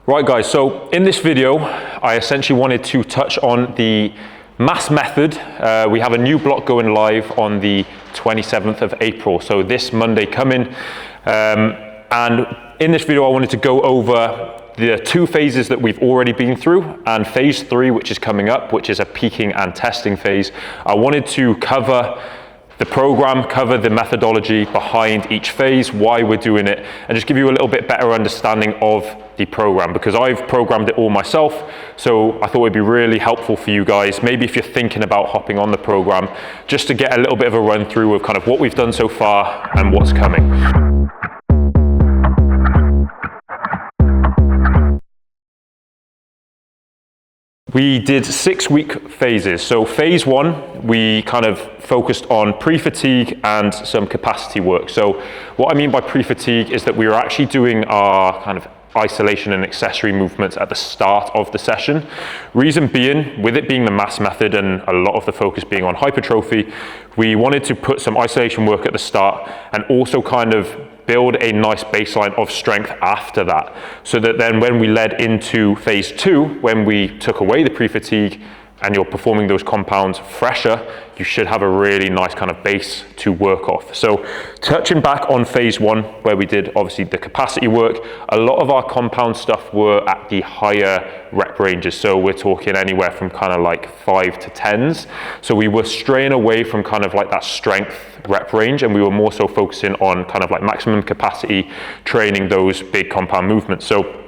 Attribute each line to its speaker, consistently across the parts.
Speaker 1: Right guys, so in this video, I essentially wanted to touch on the mass method. We have a new block going live on the 27th of April, so this Monday coming. And in this video, I wanted to go over the two phases that we've already been through and phase 3, which is coming up, which is a peaking and testing phase. I wanted to cover the program, cover the methodology behind each phase, why we're doing it, and just give you a little bit better understanding of the program, because I've programmed it all myself. So I thought it'd be really helpful for you guys, maybe if you're thinking about hopping on the program, just to get a little bit of a run through of kind of what we've done so far and what's coming. We did 6-week phases. So phase 1, we kind of focused on pre-fatigue and some capacity work. So what I mean by pre-fatigue is that we were actually doing our kind of isolation and accessory movements at the start of the session. Reason being, with it being the mass method and a lot of the focus being on hypertrophy, we wanted to put some isolation work at the start and also kind of build a nice baseline of strength after that, so that then when we led into phase 2, when we took away the pre-fatigue and you're performing those compounds fresher, you should have a really nice kind of base to work off. So touching back on phase 1, where we did obviously the capacity work, a lot of our compound stuff were at the higher rep ranges. So we're talking anywhere from kind of like 5 to 10s. So we were straying away from kind of like that strength rep range, and we were more so focusing on kind of like maximum capacity, training those big compound movements. So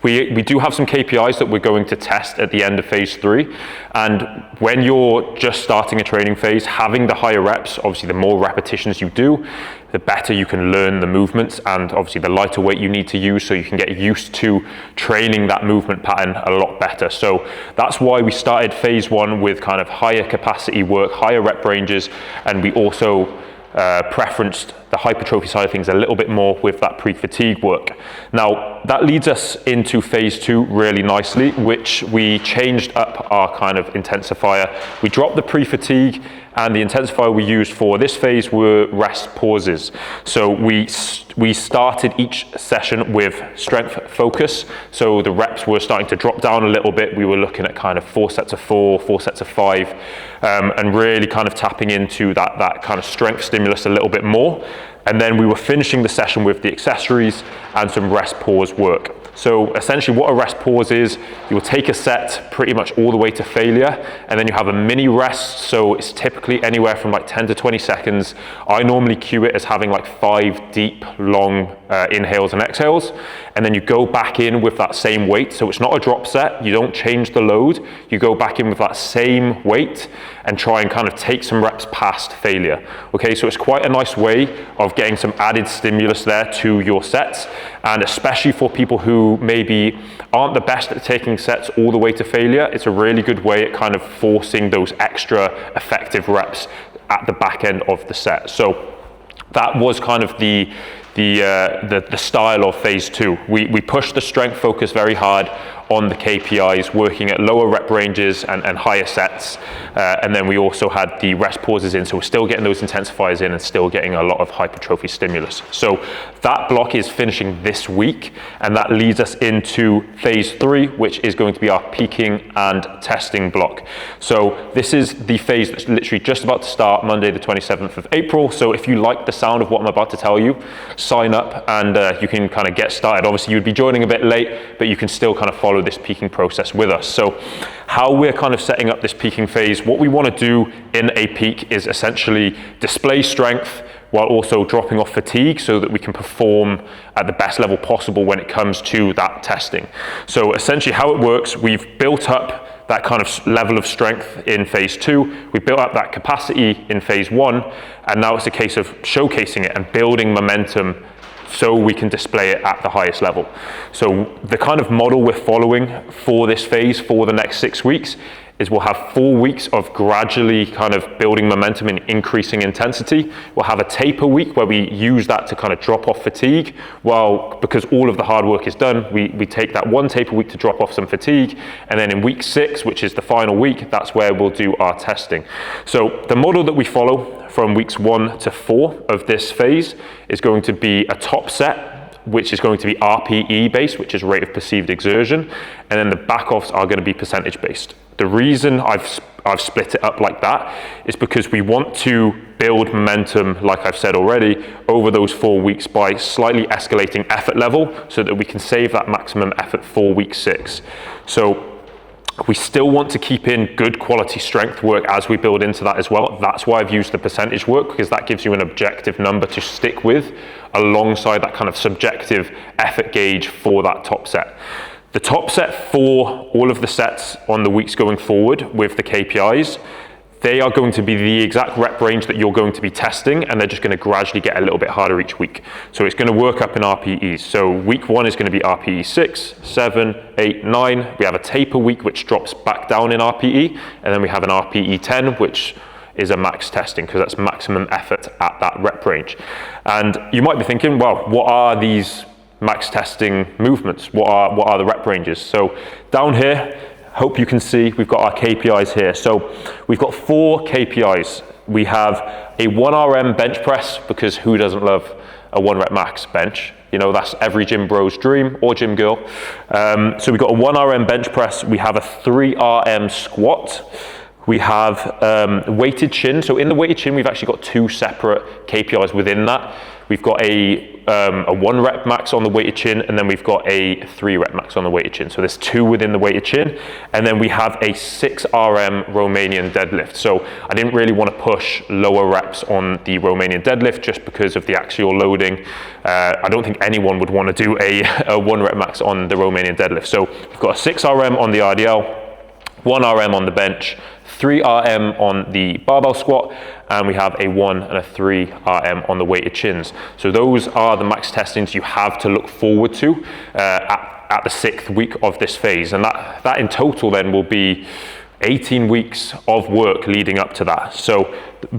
Speaker 1: we do have some KPIs that we're going to test at the end of phase 3. And when you're just starting a training phase, having the higher reps, obviously the more repetitions you do, the better you can learn the movements, and obviously the lighter weight you need to use so you can get used to training that movement pattern a lot better. So that's why we started phase 1 with kind of higher capacity work, higher rep ranges, and we also preferenced the hypertrophy side of things a little bit more with that pre-fatigue work. Now that leads us into phase 2 really nicely, which we changed up our kind of intensifier. We dropped the pre-fatigue, and the intensifier we used for this phase were rest pauses. So we started each session with strength focus. So the reps were starting to drop down a little bit. We were looking at kind of 4 sets of 4, 4 sets of 5, and really kind of tapping into that kind of strength stimulus a little bit more. And then we were finishing the session with the accessories and some rest pause work. So essentially what a rest pause is, you will take a set pretty much all the way to failure, and then you have a mini rest. So it's typically anywhere from like 10 to 20 seconds. I normally cue it as having like 5 deep, long inhales and exhales. And then you go back in with that same weight. So it's not a drop set. You don't change the load. You go back in with that same weight and try and kind of take some reps past failure. Okay, so it's quite a nice way of getting some added stimulus there to your sets. And especially for people who maybe aren't the best at taking sets all the way to failure, it's a really good way at kind of forcing those extra effective reps at the back end of the set. So that was kind of the style of phase 2. We pushed the strength focus very hard on the KPIs, working at lower rep ranges and higher sets. And then we also had the rest pauses in, so we're still getting those intensifiers in and still getting a lot of hypertrophy stimulus. So that block is finishing this week, and that leads us into phase 3, which is going to be our peaking and testing block. So this is the phase that's literally just about to start Monday, the 27th of April. So if you like the sound of what I'm about to tell you, sign up and you can kind of get started. Obviously you'd be joining a bit late, but you can still kind of follow this peaking process with us. So how we're kind of setting up this peaking phase, what we want to do in a peak is essentially display strength while also dropping off fatigue so that we can perform at the best level possible when it comes to that testing. So essentially how it works, we've built up that kind of level of strength in phase 2, we built up that capacity in phase 1, and now it's a case of showcasing it and building momentum so we can display it at the highest level. So the kind of model we're following for this phase for the next 6 weeks is we'll have 4 weeks of gradually kind of building momentum and increasing intensity. We'll have a taper week where we use that to kind of drop off fatigue. Well, because all of the hard work is done, we take that one taper week to drop off some fatigue. And then in week 6, which is the final week, that's where we'll do our testing. So the model that we follow from weeks 1 to 4 of this phase is going to be a top set which is going to be RPE based, which is rate of perceived exertion, and then the back-offs are going to be percentage based. The reason I've split it up like that is because we want to build momentum, like I've said already, over those 4 weeks by slightly escalating effort level so that we can save that maximum effort for week 6. So we still want to keep in good quality strength work as we build into that as well. That's why I've used the percentage work, because that gives you an objective number to stick with alongside that kind of subjective effort gauge for that top set. The top set for all of the sets on the weeks going forward with the KPIs, they are going to be the exact rep range that you're going to be testing, and they're just going to gradually get a little bit harder each week. So it's going to work up in RPEs. So week 1 is going to be RPE 6, 7, 8, 9. We have a taper week which drops back down in RPE, and then we have an RPE 10 which is a max testing, because that's maximum effort at that rep range. And you might be thinking, well, what are these max testing movements? What are the rep ranges? So down here, hope you can see, we've got our KPIs here. So we've got 4 KPIs. We have a 1RM bench press, because who doesn't love a 1 rep max bench? You know, that's every gym bro's dream, or gym girl. So we've got a 1RM bench press. We have a 3RM squat. We have weighted chin. So in the weighted chin, we've actually got 2 separate KPIs within that. We've got a 1 rep max on the weighted chin, and then we've got a 3 rep max on the weighted chin. So there's 2 within the weighted chin, and then we have a 6 RM Romanian deadlift. So I didn't really want to push lower reps on the Romanian deadlift just because of the axial loading. I don't think anyone would want to do a 1 rep max on the Romanian deadlift. So we've got a 6 RM on the RDL, 1 RM on the bench, 3 RM on the barbell squat, and we have a 1 and a 3 RM on the weighted chins. So those are the max testings you have to look forward to at the 6th week of this phase. And that in total then will be 18 weeks of work leading up to that. So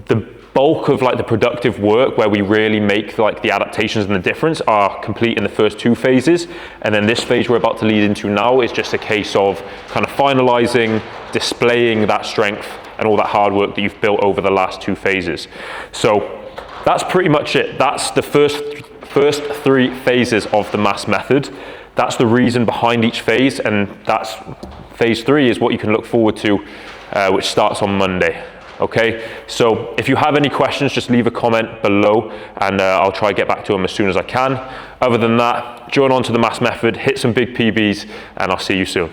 Speaker 1: the bulk of like the productive work where we really make like the adaptations and the difference are complete in the first 2 phases, and then this phase we're about to lead into now is just a case of kind of finalizing, displaying that strength and all that hard work that you've built over the last 2 phases. So that's pretty much it. That's the first 3 phases of the MASS method. That's the reason behind each phase, and that's phase 3 is what you can look forward to, which starts on Monday. Okay, so if you have any questions, just leave a comment below, and I'll try to get back to them as soon as I can. Other than that, join on to the MASS method, hit some big PBs, and I'll see you soon.